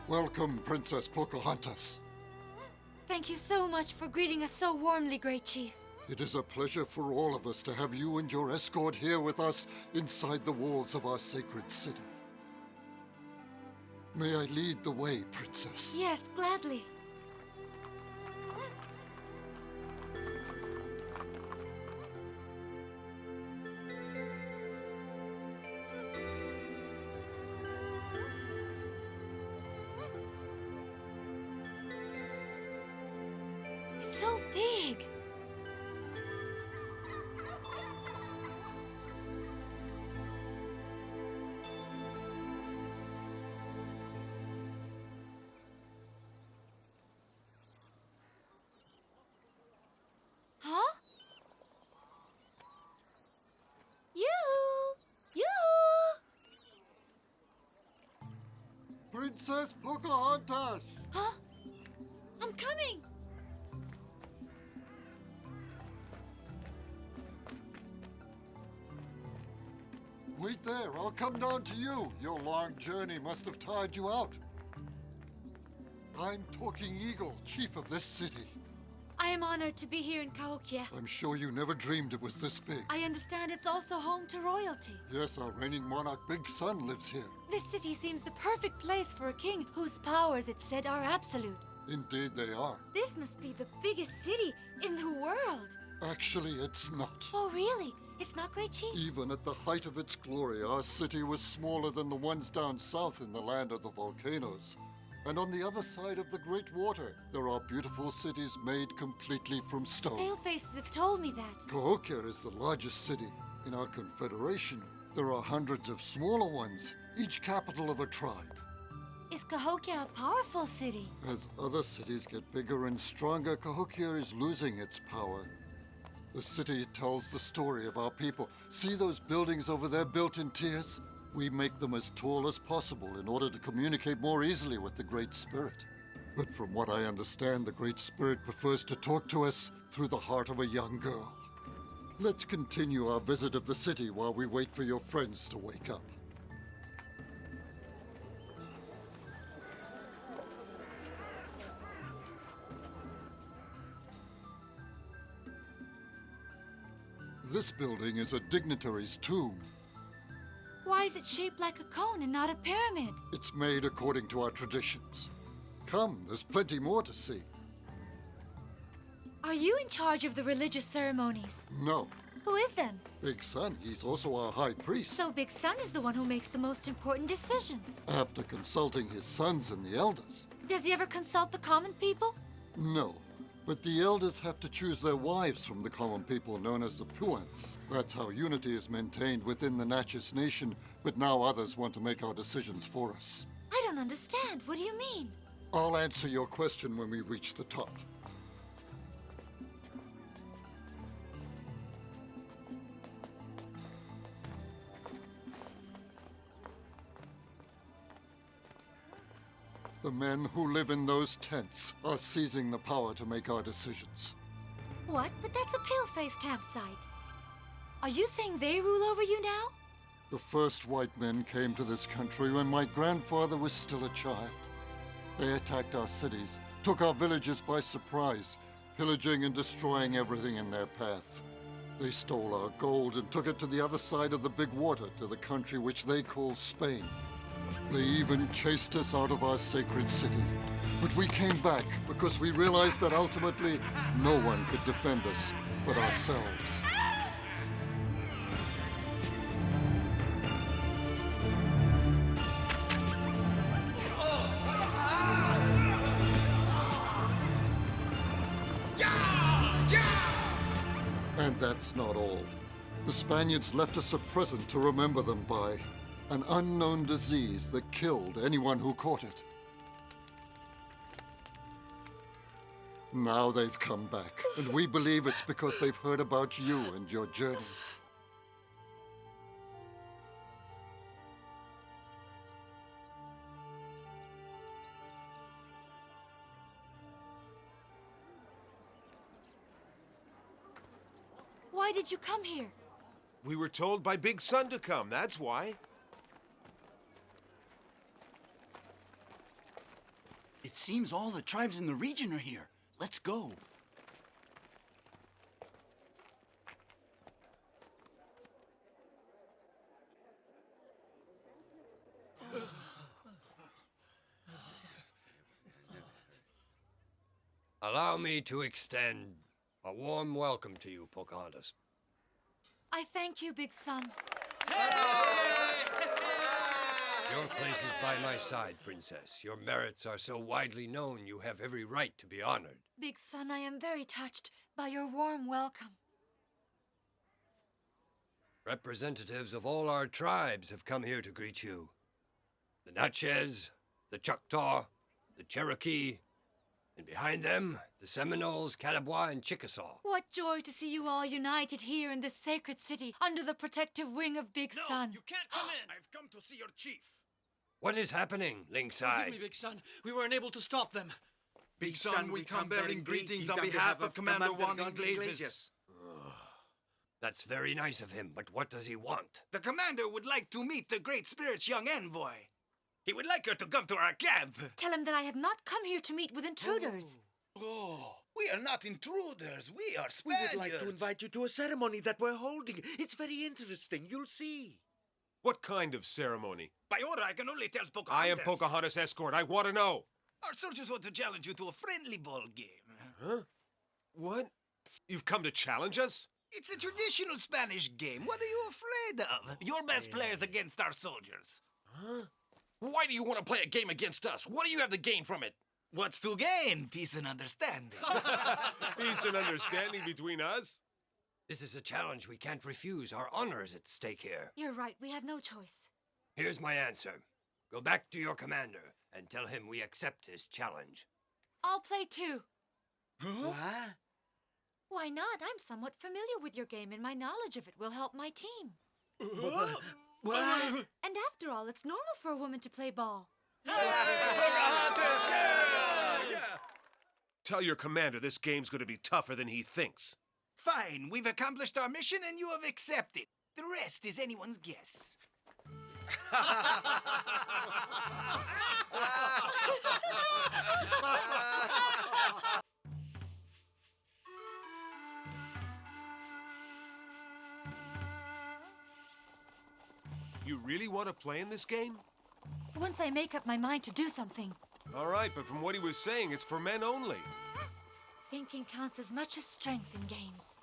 Welcome, Princess Pocahontas. Thank you so much for greeting us so warmly, Great Chief. It is a pleasure for all of us to have you and your escort here with us inside the walls of our sacred city. May I lead the way, Princess? Yes, gladly. It's so big. Huh? Yoo-hoo! Yoo-hoo! Princess Pocahontas! Huh? I'm coming! Wait there, I'll come down to you. Your long journey must have tired you out. I'm Talking Eagle, chief of this city. I am honored to be here in Cahokia. I'm sure you never dreamed it was this big. I understand it's also home to royalty. Yes, our reigning monarch, Big Sun, lives here. This city seems the perfect place for a king whose powers, it said, are absolute. Indeed they are. This must be the biggest city in the world. Actually, it's not. Oh, really? It's not, Great Chief? Even at the height of its glory, our city was smaller than the ones down south in the land of the volcanoes. And on the other side of the Great Water, there are beautiful cities made completely from stone. Palefaces have told me that. Cahokia is the largest city. In our confederation, there are hundreds of smaller ones, each capital of a tribe. Is Cahokia a powerful city? As other cities get bigger and stronger, Cahokia is losing its power. The city tells the story of our people. See those buildings over there built in tiers? We make them as tall as possible in order to communicate more easily with the Great Spirit. But from what I understand, the Great Spirit prefers to talk to us through the heart of a young girl. Let's continue our visit of the city while we wait for your friends to wake up. This building is a dignitary's tomb. Why is it shaped like a cone and not a pyramid? It's made according to our traditions. Come, there's plenty more to see. Are you in charge of the religious ceremonies? No, Who is then? Big Sun, he's also our high priest. So Big Sun is the one who makes the most important decisions. After consulting his sons and the elders. Does he ever consult the common people? No, but the elders have to choose their wives from the common people known as the Puans. That's how unity is maintained within the Natchez Nation, but now others want to make our decisions for us. I don't understand. What do you mean? I'll answer your question when we reach the top. The men who live in those tents are seizing the power to make our decisions. What? But that's a paleface campsite. Are you saying they rule over you now? The first white men came to this country when my grandfather was still a child. They attacked our cities, took our villages by surprise, pillaging and destroying everything in their path. They stole our gold and took it to the other side of the big water, to the country which they call Spain. They even chased us out of our sacred city. But we came back because we realized that ultimately no one could defend us but ourselves. And that's not all. The Spaniards left us a present to remember them by. An unknown disease that killed anyone who caught it. Now they've come back, and we believe it's because they've heard about you and your journey. Why did you come here? We were told by Big Sun to come, that's why. It seems all the tribes in the region are here. Let's go. Allow me to extend a warm welcome to you, Pocahontas. I thank you, Big Sun. Your place is by my side, Princess. Your merits are so widely known, you have every right to be honored. Big Sun, I am very touched by your warm welcome. Representatives of all our tribes have come here to greet you. The Natchez, the Choctaw, the Cherokee, and behind them, the Seminoles, Catawba, and Chickasaw. What joy to see you all united here in this sacred city under the protective wing of Big Sun. You can't come in. I've come to see your chief. What is happening, Lynx Eye? Forgive me, Big Sun. We weren't able to stop them. Big Sun, we come bearing greetings on behalf of Commander Juan Iglesias. That's very nice of him, but what does he want? The commander would like to meet the Great Spirit's young envoy. He would like her to come to our camp. Tell him that I have not come here to meet with intruders. Oh, we are not intruders. We are We Spaniards. would like to invite you to a ceremony that we're holding. It's very interesting. You'll see. What kind of ceremony? By order, I can only tell Pocahontas. I am Pocahontas' escort. I want to know. Our soldiers want to challenge you to a friendly ball game. Huh? What? You've come to challenge us? It's a traditional Spanish game. What are you afraid of? Your best players against our soldiers. Huh? Why do you want to play a game against us? What do you have to gain from it? What's to gain? Peace and understanding. Peace and understanding between us? This is a challenge we can't refuse. Our honor is at stake here. You're right, we have no choice. Here's my answer. Go back to your commander and tell him we accept his challenge. I'll play too. What? Why not? I'm somewhat familiar with your game, and my knowledge of it will help my team. What? And after all, it's normal for a woman to play ball. Tell your commander this game's going to be tougher than he thinks. Fine, we've accomplished our mission and you have accepted. The rest is anyone's guess. You really want to play in this game? Once I make up my mind to do something, All right, but from what he was saying, it's for men only. thinking counts as much as strength in games.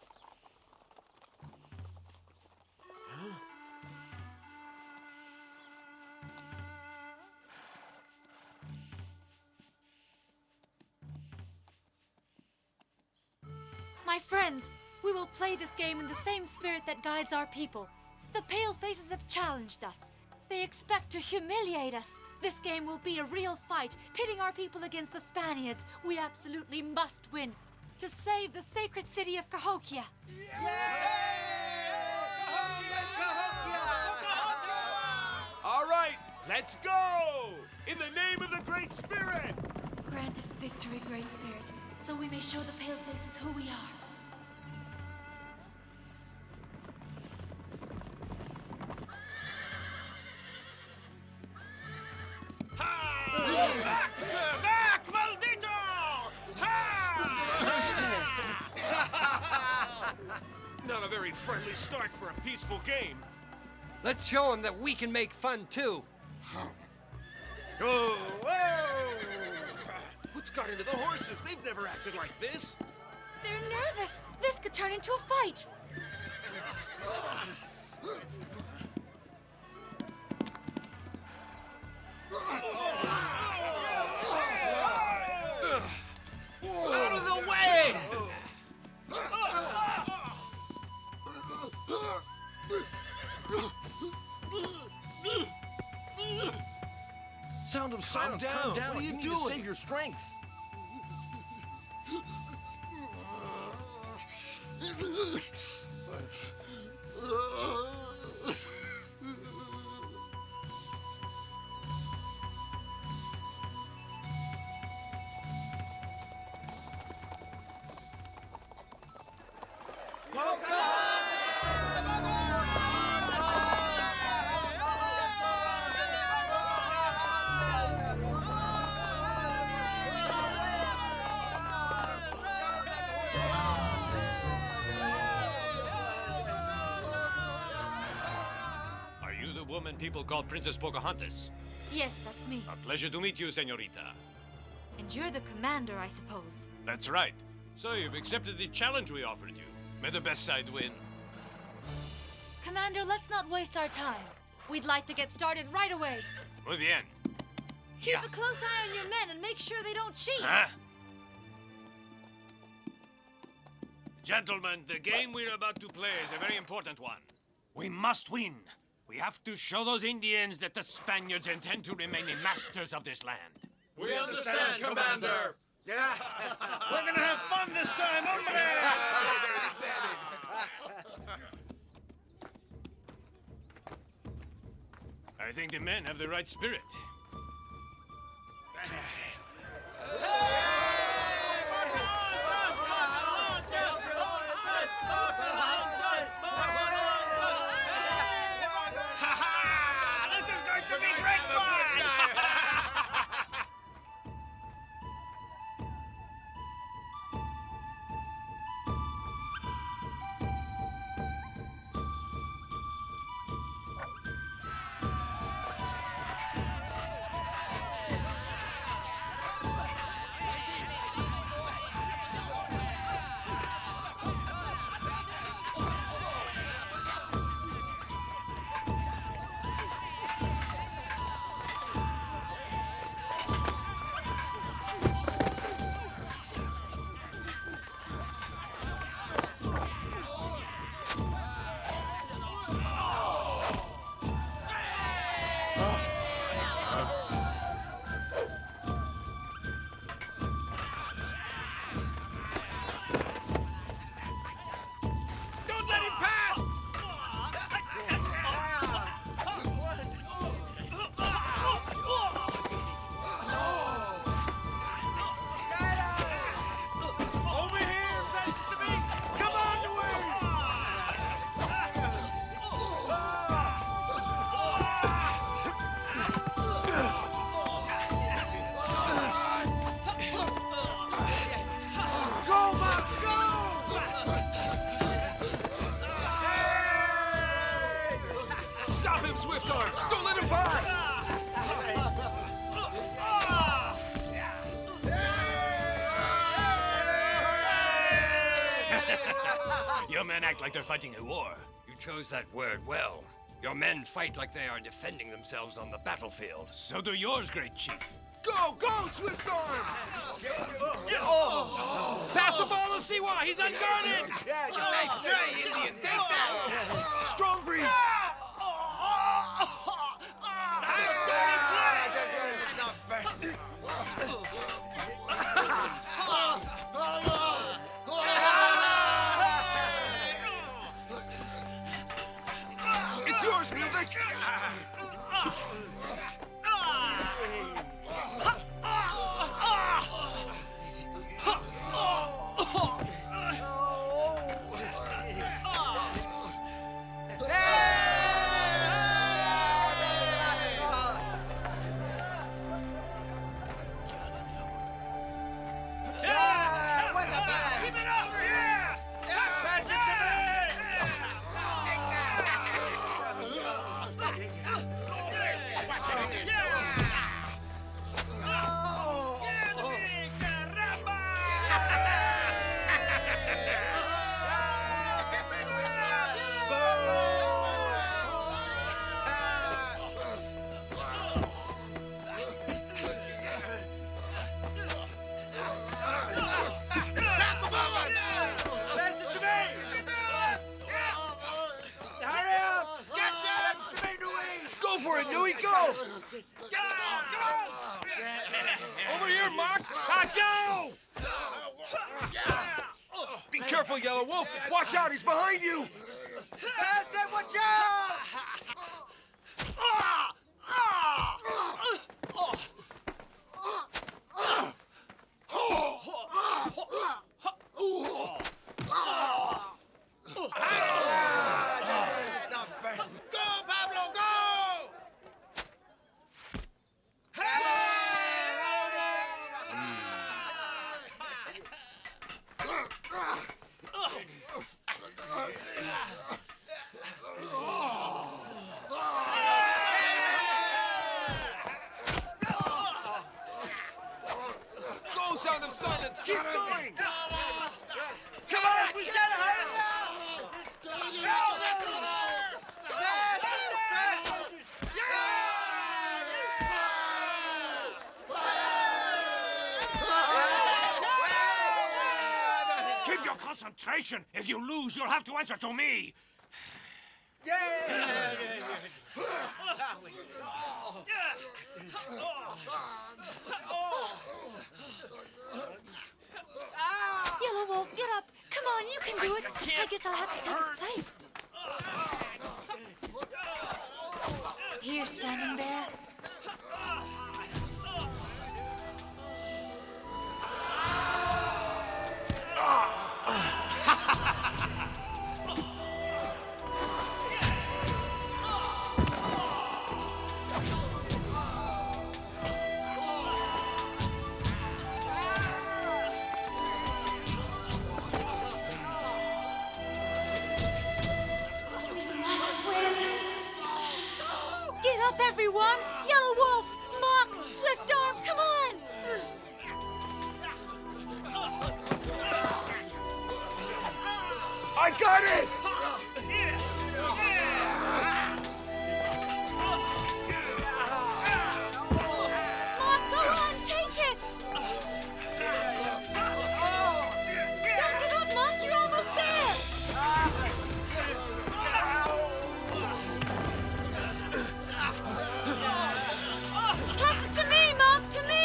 My friends, we will play this game in the same spirit that guides our people. The Palefaces have challenged us. They expect to humiliate us. This game will be a real fight, pitting our people against the Spaniards. We absolutely must win to save the sacred city of Cahokia. All right, let's go! In the name of the Great Spirit! Grant us victory, Great Spirit, so we may show the Palefaces who we are. Back, maldito! Not a very friendly start for a peaceful game. Let's show him that we can make fun too. Oh, whoa! What's got into the horses? They've never acted like this. They're nervous. This could turn into a fight. Out of the way! Sound of silence. Calm down. What are you doing? To save your strength. Pocahontas! woman people call Princess Pocahontas. Yes, that's me. A pleasure to meet you, senorita. And you're the commander, I suppose. That's right. So you've accepted the challenge we offered you. May the best side win. Commander, let's not waste our time. We'd like to get started right away. Muy bien. Keep a close eye on your men and make sure they don't cheat. Huh? Gentlemen, the game we're about to play is a very important one. We must win. We have to show those Indians that the Spaniards intend to remain the masters of this land. We understand, Commander. Yeah. We're gonna have fun this time, hombres! I think the men have the right spirit. This is going to be great fun! Stop him, Swift Arm! Don't let him by! Your men act like they're fighting a war. You chose that word well. Your men fight like they are defending themselves on the battlefield. So do yours, great chief. Go, go, Swift Arm! Pass the ball to Siwa! He's unguarded! Nice try, Indian. Take that. Strong breeze! It's yours, Music! Go! Over here, Mark! Go! Be careful, Yellow Wolf! Watch out, he's behind you! Watch out! arbitration. If you lose, you'll have to answer to me. Yellow Wolf, get up. Come on, you can do it. I guess I'll have to take his place. Here, Standing Bear. Get up, everyone! Yellow Wolf! Mock! Swift Arm, come on! I got it! Mock, go on, take it! Don't give up, Mock, you're almost there! Pass it to me, Mock, to me!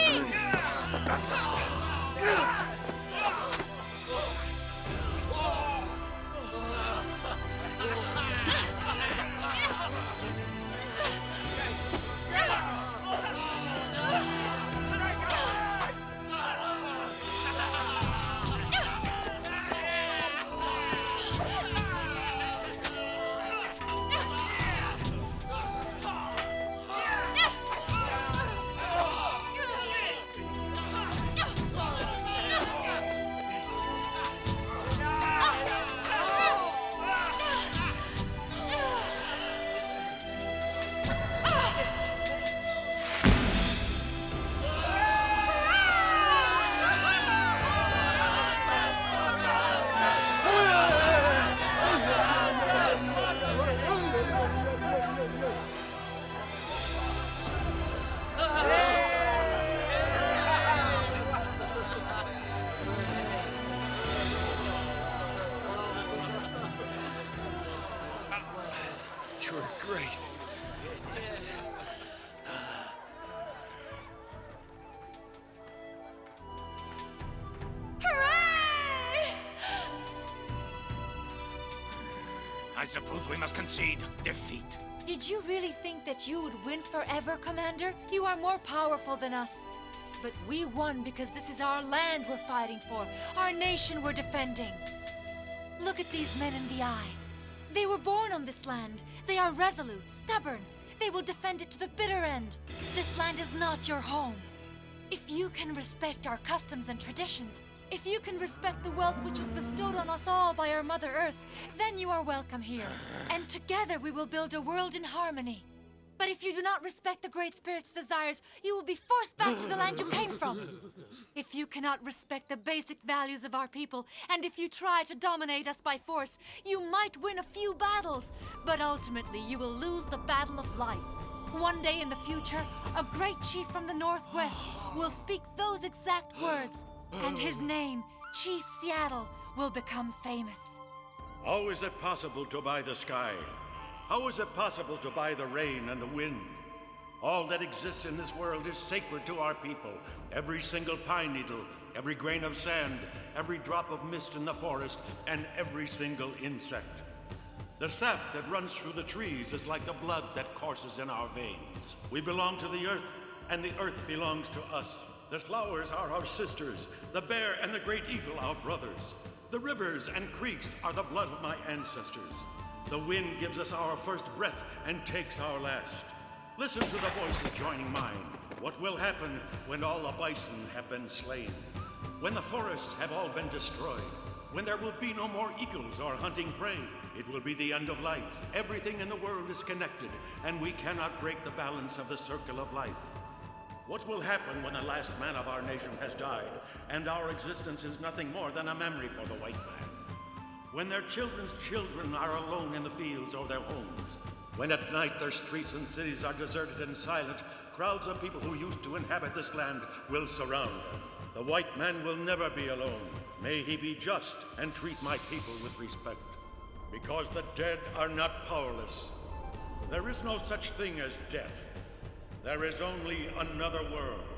You're great. Hooray! I suppose we must concede defeat. Did you really think that you would win forever, Commander? You are more powerful than us. But we won because this is our land we're fighting for, our nation we're defending. Look at these men in the eye. They were born on this land. They are resolute, stubborn. They will defend it to the bitter end. This land is not your home. If you can respect our customs and traditions, if you can respect the wealth which is bestowed on us all by our Mother Earth, then you are welcome here. And together we will build a world in harmony. But if you do not respect the Great Spirit's desires, you will be forced back to the land you came from. If you cannot respect the basic values of our people, and if you try to dominate us by force, you might win a few battles, but ultimately you will lose the battle of life. One day in the future, a great chief from the Northwest will speak those exact words, and his name, Chief Seattle, will become famous. How is it possible to buy the sky? How is it possible to buy the rain and the wind? All that exists in this world is sacred to our people. Every single pine needle, every grain of sand, every drop of mist in the forest, and every single insect. The sap that runs through the trees is like the blood that courses in our veins. We belong to the earth, and the earth belongs to us. The flowers are our sisters, the bear and the great eagle our brothers. The rivers and creeks are the blood of my ancestors. The wind gives us our first breath and takes our last. Listen to the voices joining mine. What will happen when all the bison have been slain? When the forests have all been destroyed? When there will be no more eagles or hunting prey? It will be the end of life. Everything in the world is connected, and we cannot break the balance of the circle of life. What will happen when the last man of our nation has died, and our existence is nothing more than a memory for the white man? When their children's children are alone in the fields or their homes? When at night their streets and cities are deserted and silent, crowds of people who used to inhabit this land will surround them. The white man will never be alone. May he be just and treat my people with respect. Because the dead are not powerless. There is no such thing as death. There is only another world.